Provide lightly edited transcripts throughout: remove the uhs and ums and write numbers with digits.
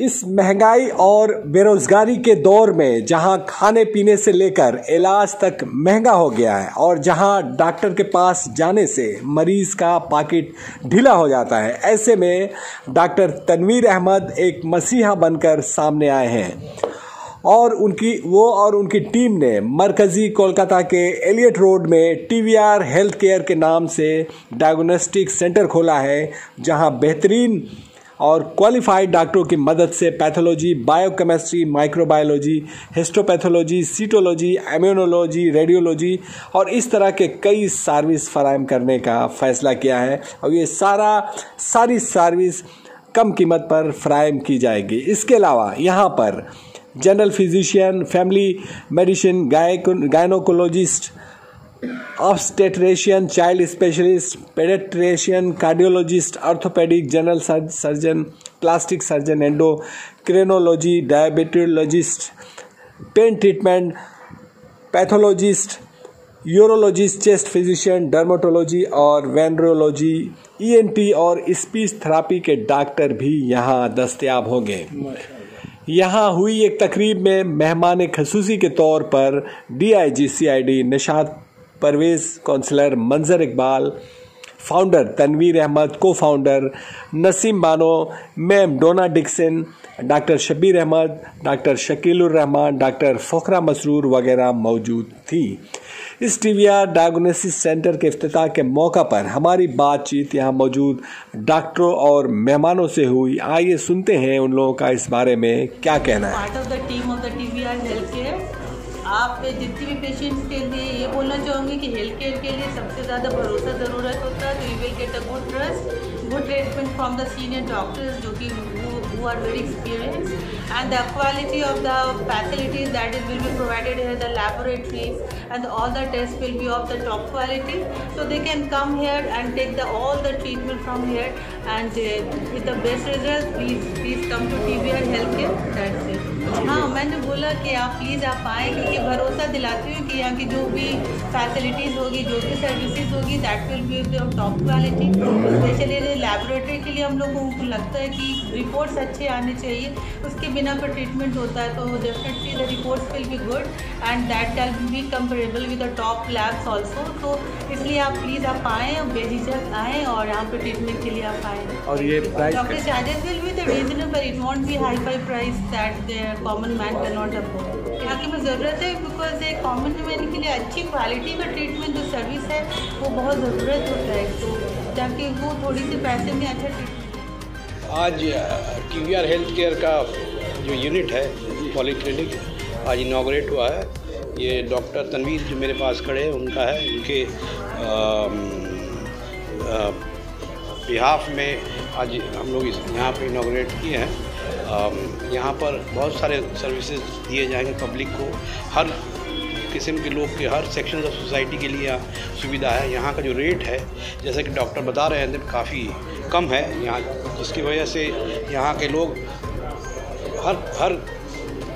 इस महंगाई और बेरोजगारी के दौर में जहां खाने पीने से लेकर इलाज तक महंगा हो गया है और जहां डॉक्टर के पास जाने से मरीज का पाकिट ढीला हो जाता है, ऐसे में डॉक्टर तनवीर अहमद एक मसीहा बनकर सामने आए हैं और उनकी टीम ने मरकजी कोलकाता के एलियट रोड में टीवीआर हेल्थ केयर के नाम से डायग्नोस्टिक सेंटर खोला है, जहां बेहतरीन और क्वालिफाइड डॉक्टरों की मदद से pathology, biochemistry, microbiology, histopathology, cytology, immunology, radiology और इस तरह के कई सर्विस फराहम करने का फैसला किया है और ये सारी सर्विस कम कीमत पर फराहम की जाएगी। इसके अलावा यहाँ पर general physician, family medicine, gynaecologist, obstetrician, child specialist, paediatrician, cardiologist, orthopaedic, general surgeon, plastic surgeon, endocrinology, diabetologist, pain treatment, pathologist, urologist, chest physician, dermatology और वेनरोलॉजी, ईएनटी और स्पीच थेरेपी के डॉक्टर भी यहाँ दस्तयाब होंगे। यहाँ हुई एक तकरीब में मेहमान खसूसी के तौर पर DIG CID Nishat Parvez, councillor Manzar Iqbal, founder Tanveer Ahmad, cofounder Nasim Bano, ma'am Donna Dixon, doctor Shabbir Ahmad, doctor Shakilur Rahman, doctor Fakhra Masroor वगैरह मौजूद थी। इस टीवीआर डायग्नोसिस सेंटर के इफ्तिताह के मौका पर हमारी बातचीत यहाँ मौजूद डॉक्टरों और मेहमानों से हुई। आइए सुनते हैं उन लोगों का इस बारे में क्या कहना है। Part of the team of the TVR health care, आप जितने भी पेशेंट्स के लिए ये बोलना चाहूँगी कि हेल्थ केयर के लिए सबसे ज़्यादा भरोसा ज़रूरत होता है, तो you will get a good trust, good treatment from the senior doctors जो कि who are very experienced, and the quality of the facilities that will be provided here, the laboratories and all the tests will be of the top quality, so they can come here and take all the treatment from here and with the best result. Please come to TVR Healthcare. That's it. हाँ, मैंने बोला कि आप please आप आएँ, क्योंकि भरोसा दिलाती हूँ कि यहाँ की जो भी फैसिलिटीज़ होगी, जो भी सर्विसेज होगी, that will be of top quality. Specially laboratory के लिए हम लोगों को लगता है कि रिपोर्ट्स अच्छे आने चाहिए, उसके बिना पर ट्रीटमेंट होता है, तो definitely the reports will be good and that can be comparable with the top labs also. तो इसलिए आप प्लीज़ आप आएँ और बेझिझक आएँ और यहाँ पर ट्रीटमेंट के लिए आप आएँ। और ये price doctor charges will be the reasonable, it won't be hi fi price that the common man can not afford. यहाँ की ज़रूरत है बिकॉज एक कॉमन मैन के लिए अच्छी क्वालिटी का ट्रीटमेंट जो सर्विस है वो बहुत ज़रूरत होता है, तो ताकि वो थोड़ी सी पैसे में अच्छा ट्रीटमेंट। आज टीवीआर हेल्थ केयर का जो यूनिट है पॉलीक्लिनिक आज इनाग्रेट हुआ है। ये डॉक्टर तनवीर जो मेरे पास खड़े हैं उनका है, उनके बिहाफ में आज हम लोग यहाँ पे इनाग्रेट किए हैं। यहाँ पर बहुत सारे सर्विसेज दिए जाएंगे पब्लिक को, हर किस्म के लोग के, हर सेक्शन ऑफ सोसाइटी के लिए सुविधा है। यहाँ का जो रेट है जैसे कि डॉक्टर बता रहे हैं काफ़ी कम है यहाँ, जिसकी वजह से यहाँ के लोग हर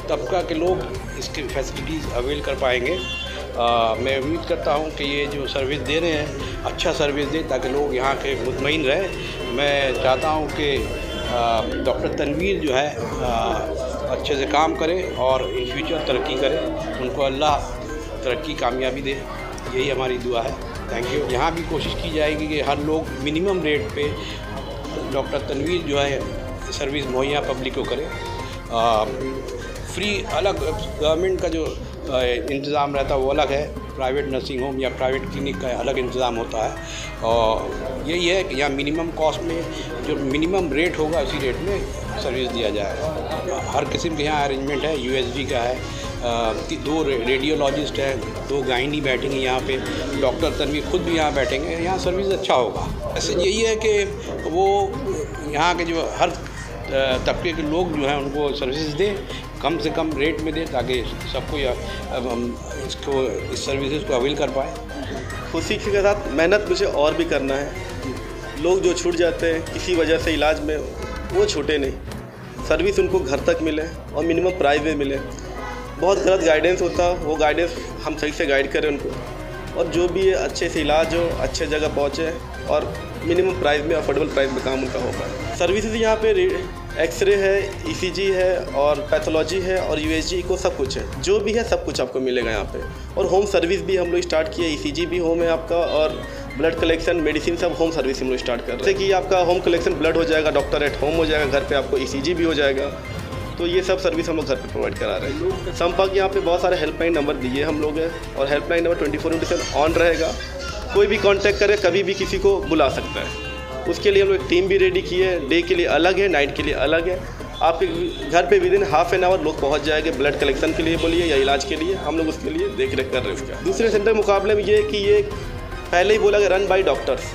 तबका के लोग इसकी फैसिलिटीज़ अवेल कर पाएंगे। मैं उम्मीद करता हूँ कि ये जो सर्विस दे रहे हैं अच्छा सर्विस दें ताकि लोग यहाँ के मुतमईन रहें। मैं चाहता हूँ कि डॉक्टर तनवीर जो है अच्छे से काम करें और इन फ्यूचर तरक्की करें, उनको अल्लाह तरक्की कामयाबी दे, यही हमारी दुआ है। Thank you. यहाँ भी कोशिश की जाएगी कि हर लोग मिनिमम रेट पे डॉक्टर तनवीर जो है सर्विस मुहैया पब्लिक को करे। फ्री अलग गवर्नमेंट का जो इंतज़ाम रहता है वो अलग है, प्राइवेट नर्सिंग होम या प्राइवेट क्लिनिक का अलग इंतज़ाम होता है। और यही है कि यहाँ मिनिमम कॉस्ट में जो मिनिमम रेट होगा उसी रेट में सर्विस दिया जाएगा। हर किस्म के यहाँ अरेंजमेंट है, यूएसजी का है, 2 रेडियोलॉजिस्ट हैं, 2 गायनी बैठेंगे यहाँ पे, डॉक्टर तनवीर खुद भी यहाँ बैठेंगे। यहाँ सर्विस अच्छा होगा। ऐसे यही है कि वो यहाँ के जो हर तबके के लोग जो हैं उनको सर्विसेज दें, कम से कम रेट में दें ताकि सबको इस सर्विसेज को अवेल कर पाए। खुशी के साथ मेहनत मुझे और भी करना है। लोग जो छूट जाते हैं किसी वजह से इलाज में, वो छूटे नहीं, सर्विस उनको घर तक मिले और मिनिमम प्राइस में मिले। बहुत गलत गाइडेंस होता, वो गाइडेंस हम सही से गाइड करें उनको, और जो भी अच्छे से इलाज हो, अच्छे जगह पहुँचे और मिनिमम प्राइस में, अफोर्डेबल प्राइस में काम उनका होगा। सर्विसेज यहाँ पे एक्सरे है, ईसीजी है और पैथोलॉजी है और यूएसजी को सब कुछ है, जो भी है सब कुछ आपको मिलेगा यहाँ पे। और होम सर्विस भी हम लोग स्टार्ट किए, ईसीजी भी होम है आपका और ब्लड कलेक्शन, मेडिसिन सब होम सर्विस हम लोग स्टार्ट कर रहे हैं। जैसे कि आपका होम कलेक्शन ब्लड हो जाएगा, डॉक्टर एट होम हो जाएगा, घर पे आपको ईसीजी भी हो जाएगा। तो ये सब सर्विस हम लोग घर पे प्रोवाइड करा रहे हैं। संपर्क यहाँ पे बहुत सारे हेल्पलाइन नंबर दिए हम लोग हैं और हेल्पलाइन नंबर 24/7 ऑन रहेगा। कोई भी कांटेक्ट करे, कभी भी किसी को बुला सकता है। उसके लिए हम लोग एक टीम भी रेडी की है, डे के लिए अलग है, नाइट के लिए अलग है। आपके घर पे विदिन हाफ एन आवर लोग पहुँच जाएंगे, ब्लड कलेक्शन के लिए बोलिए या इलाज के लिए, हम लोग उसके लिए देख रेख कर रहे हैं उसका। दूसरे सेंटर के मुकाबले में ये है कि ये पहले ही बोला कि रन बाय डॉक्टर्स,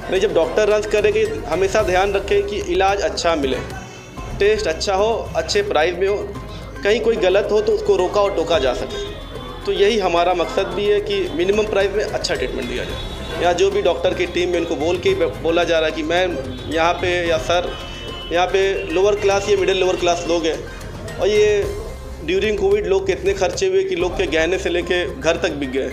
नहीं जब डॉक्टर रन करेंगे हमेशा ध्यान रखें कि इलाज अच्छा मिले, टेस्ट अच्छा हो, अच्छे प्राइस में हो, कहीं कोई गलत हो तो उसको रोका और टोका जा सके। तो यही हमारा मकसद भी है कि मिनिमम प्राइस में अच्छा ट्रीटमेंट दिया जाए। या जो भी डॉक्टर की टीम में उनको बोला जा रहा है कि मैम यहाँ पे या सर यहाँ पे लोअर क्लास या मिडिल लोअर क्लास लोग हैं और ये ड्यूरिंग कोविड लोग कितने खर्चे हुए कि लोग के गहने से लेके घर तक बिक गए।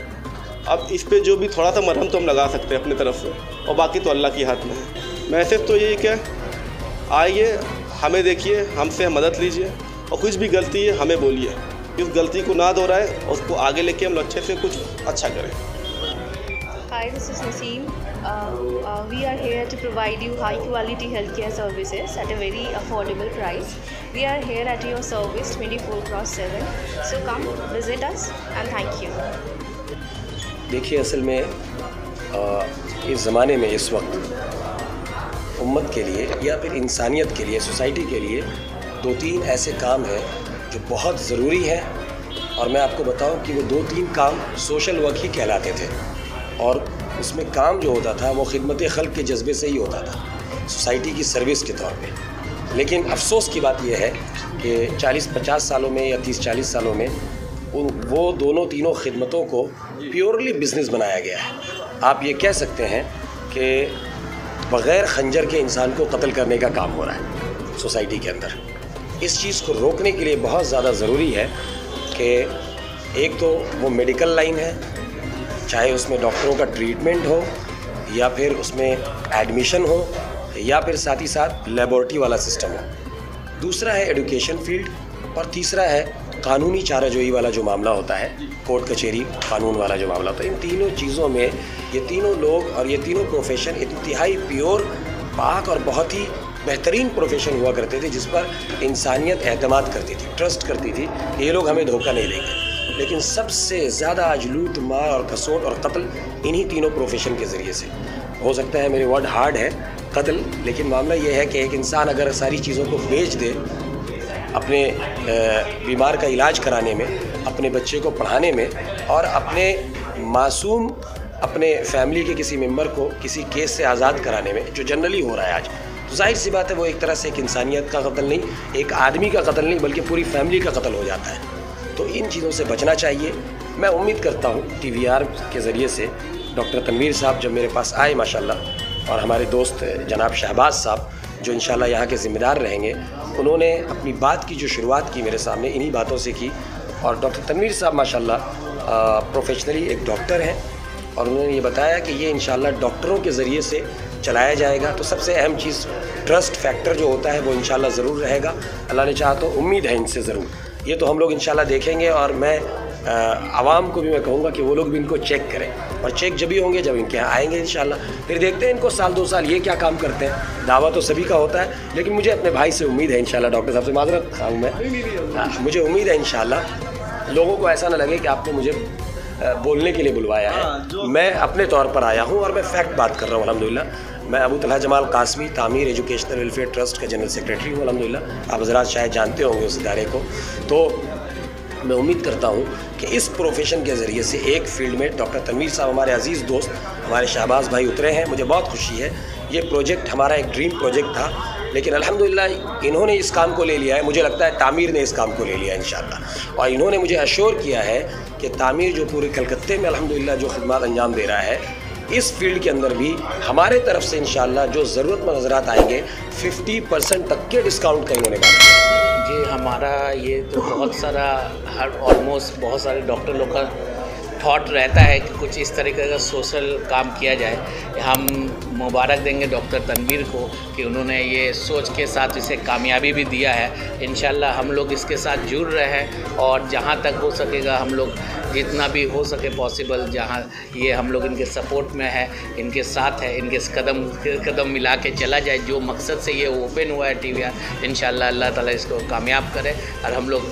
अब इस पे जो भी थोड़ा सा मरहम तो हम लगा सकते हैं अपनी तरफ से और बाकी तो अल्लाह के हाथ में है। मैसेज तो यही कि आइए, हमें देखिए, हमसे मदद लीजिए और कुछ भी गलती है हमें बोलिए, इस गलती को ना दोहराए और उसको आगे लेके हम अच्छे से कुछ अच्छा करें। Hi, this is Naseem. We are here to provide you high quality healthcare services at a very affordable price. We are here at your service 24/7. So come visit us and thank you. देखिए, असल में इस ज़माने में इस वक्त उम्मत के लिए या फिर इंसानियत के लिए, सोसाइटी के लिए 2-3 ऐसे काम हैं जो बहुत ज़रूरी हैं। और मैं आपको बताऊं कि वो 2-3 काम सोशल वर्क ही कहलाते थे और उसमें काम जो होता था वो खिदमत खल्क के जज्बे से ही होता था, सोसाइटी की सर्विस के तौर पे। लेकिन अफसोस की बात यह है कि 40-50 सालों में या 30-40 सालों में वो दोनों तीनों खिदमतों को प्योरली बिज़नेस बनाया गया है। आप ये कह सकते हैं कि बग़ैर खंजर के इंसान को कत्ल करने का काम हो रहा है सोसाइटी के अंदर। इस चीज़ को रोकने के लिए बहुत ज़्यादा ज़रूरी है कि एक तो वो मेडिकल लाइन है, चाहे उसमें डॉक्टरों का ट्रीटमेंट हो या फिर उसमें एडमिशन हो या फिर साथ ही साथ लेबॉर्ट्री वाला सिस्टम हो। दूसरा है एजुकेशन फील्ड और तीसरा है कानूनी चाराजोई वाला जो मामला होता है, कोर्ट कचहरी कानून वाला जो मामला होता है। इन तीनों चीज़ों में ये तीनों लोग और ये तीनों प्रोफेशन इंतहाई प्योर, पाक और बहुत ही बेहतरीन प्रोफेशन हुआ करते थे, जिस पर इंसानियत एतमाद करती थी, ट्रस्ट करती थी कि ये लोग हमें धोखा नहीं देंगे। लेकिन सबसे ज़्यादा आज लूट मार और कसोट और कत्ल इन्हीं तीनों प्रोफेशन के ज़रिए से हो सकता है। मेरे वर्ड हार्ड है कत्ल, लेकिन मामला ये है कि एक इंसान अगर सारी चीज़ों को बेच दे अपने बीमार का इलाज कराने में, अपने बच्चे को पढ़ाने में और अपने मासूम अपने फैमिली के किसी मेंबर को किसी केस से आज़ाद कराने में, जो जनरली हो रहा है आज, तो जाहिर सी बात है वो एक तरह से एक इंसानियत का कत्ल नहीं, एक आदमी का कत्ल नहीं, बल्कि पूरी फैमिली का कत्ल हो जाता है। तो इन चीज़ों से बचना चाहिए। मैं उम्मीद करता हूँ TVR के ज़रिए से डॉक्टर तनवीर साहब जब मेरे पास आए माशाल्लाह, और हमारे दोस्त जनाब शहबाज साहब जो इंशाल्लाह यहाँ के ज़िम्मेदार रहेंगे, उन्होंने अपनी बात की जो शुरुआत की मेरे सामने इन्हीं बातों से की। और डॉक्टर तनवीर साहब माशाल्लाह प्रोफेशनली एक डॉक्टर हैं और उन्होंने ये बताया कि ये इंशाल्लाह डॉक्टरों के ज़रिए से चलाया जाएगा। तो सबसे अहम चीज़ ट्रस्ट फैक्टर जो होता है वो इंशाल्लाह ज़रूर रहेगा। अल्लाह ने चाहा तो उम्मीद है इनसे ज़रूर, ये तो हम लोग इंशाल्लाह देखेंगे। और मैं आवाम को भी मैं कहूँगा कि वो लोग भी इनको चेक करें, और चेक जब भी होंगे जब इनके यहाँ आएंगे इंशाल्लाह, फिर देखते हैं इनको 1-2 साल ये क्या काम करते हैं। दावा तो सभी का होता है, लेकिन मुझे अपने भाई से उम्मीद है इंशाल्लाह, डॉक्टर साहब से माजरत खाऊँ मैं, मुझे उम्मीद है इंशाल्लाह लोगों को ऐसा ना लगे कि आपने मुझे बोलने के लिए बुलवाया है। मैं अपने तौर पर आया हूँ और मैं फैक्ट बात कर रहा हूँ अल्हम्दुलिल्लाह। मैं अबू तलहा जमाल कासमी तामीर एजुकेशनल वेलफेयर ट्रस्ट का जनरल सेक्रेटरी हूँ अल्हम्दुलिल्लाह। आप हज़रात शायद जानते होंगे उस इदारे को। तो मैं उम्मीद करता हूँ कि इस प्रोफेशन के ज़रिए से एक फील्ड में डॉक्टर तनवीर साहब हमारे अजीज़ दोस्त हमारे शहबाज भाई उतरे हैं। मुझे बहुत खुशी है। ये प्रोजेक्ट हमारा एक ड्रीम प्रोजेक्ट था, लेकिन अल्हम्दुलिल्लाह इन्होंने इस काम को ले लिया है। मुझे लगता है तामीर ने इस काम को ले लिया है इंशाअल्लाह, और इन्होंने मुझे अश्योर किया है कि तामीर जो पूरे कलकत्ते में अल्हम्दुलिल्लाह जो खिदमत अंजाम दे रहा है, इस फील्ड के अंदर भी हमारे तरफ से इंशाअल्लाह जो ज़रूरतमंद हज़रात आएंगे 50% तक के डिस्काउंट का इन्होंने बात किया। जी, हमारा ये तो बहुत सारा ऑलमोस्ट बहुत सारे डॉक्टर लोग का थॉट रहता है कि कुछ इस तरीके का सोशल काम किया जाए। हम मुबारक देंगे डॉक्टर तनवीर को कि उन्होंने ये सोच के साथ इसे कामयाबी भी दिया है। इंशाल्लाह हम लोग इसके साथ जुड़ रहे हैं और जहाँ तक हो सकेगा हम लोग जितना भी हो सके पॉसिबल, जहाँ ये हम लोग इनके सपोर्ट में है, इनके साथ है, इनके कदम मिला के चला जाए। जो मकसद से ये ओपन हुआ है TVR, इंशाल्लाह अल्लाह ताला इसको कामयाब करे और हम लोग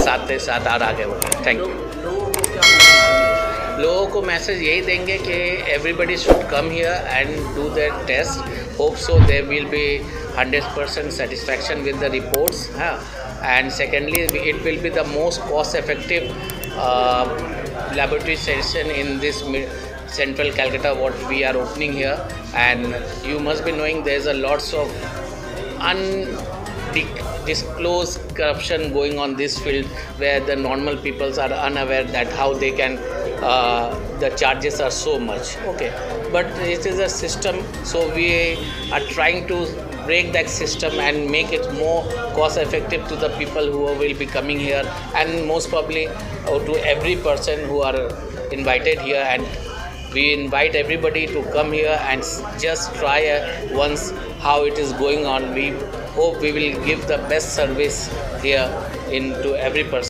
साथ ही साथ और आगे बढ़ें। Thank you. लोगों को मैसेज यही देंगे कि everybody should come here and do their test. Hope so there will be 100% satisfaction with the reports, and secondly it will be the most cost effective laboratory session in this central Calcutta what we are opening here. And you must be knowing there is a lots of undisclosed corruption going on this field where the normal peoples are unaware that how they can the charges are so much. Okay, but it is a system, so we are trying to break that system and make it more cost effective to the people who will be coming here, and most probably to every person who are invited here. And we invite everybody to come here and just try once how it is going on. We hope we will give the best service here to every person.